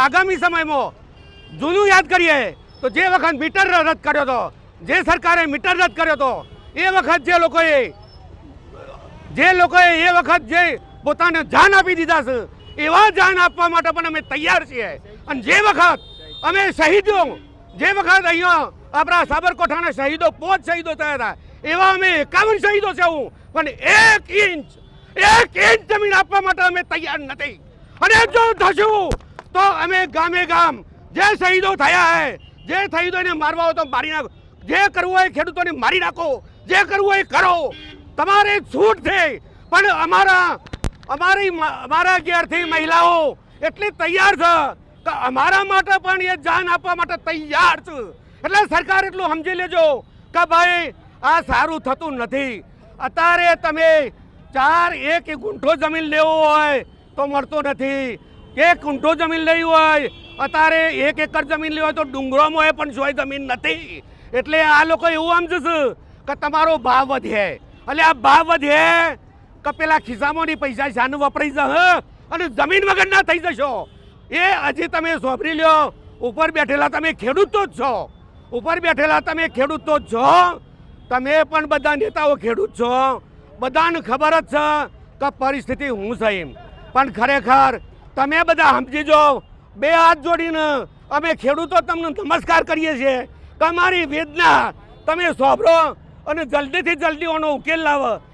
આગામી સમયમાં જૂનું યાદ કરીએ તો જે વખત મીટર રદ કર્યો હતો, જે સરકારે મીટર રદ કર્યો હતો, એ વખત જે લોકોએ એ વખત જે પોતાને જાન આપી દીધા છે, એવા જાન આપવા માટે પણ અમે તૈયાર છીએ. અને જે વખત અમે શહીદો, જે વખત અહીંયા આપણા સાબરકાંઠાના શહીદો 5 શહીદો થયા હતા, એવા અમે 51 શહીદો છે. પણ 1 ઇંચ જમીન આપવા માટે અમે તૈયાર નથી. અને જો થશું તો અમે ગામે ગામ જે શહીદો થયા હે, જે શહીદોને મારવા હોય તો મારી નાખો, જે કરવું હોય ખેડૂતોને મારી નાખો, જે કરવું હોય કરો, તમારે છૂટ છે. પણ અમારા ઘેરથી મહિલાઓ એટલી તૈયાર છે કે અમારા માટે પણ એ જાન આપવા માટે તૈયાર છે. એટલે સરકાર એટલું સમજી લેજો કે ભાઈ આ સારું થતું નથી. અત્યારે તમે 1 ગુંઠો જમીન લેવો હોય તો મળતો નથી. 1 ગુંઠો જમીન લેવી હોય, અત્યારે 1 એકર જમીન લેવી હોય તો ડુંગરોમાં પણ જોઈ જમીન નથી. એટલે આ લોકો એવું સમજે છે કે તમારો ભાવ વધે. એટલે આ ભાવ વધે કે પેલા ખિસ્સામાંની પૈસા શાનું વપરાઈ જશે અને જમીન વગર ના થઈ જશો. એ હજી તમે સોંપરી લ્યો. ઉપર બેઠેલા તમે ખેડૂતો જ છો, ઉપર બેઠેલા તમે ખેડૂતો જ છો. તમે પણ બધા નેતાઓ ખેડૂત છો, બધાને ખબર જ છે કે પરિસ્થિતિ હું છે એમ. પણ ખરેખર તમે બધા સમજી જાઓ. 2 હાથ જોડીને અમે ખેડૂતો તમને નમસ્કાર કરીએ છીએ કે અમારી વેદના તમે સાંભળો અને જલ્દીથી જલ્દી એનો ઉકેલ લાવો.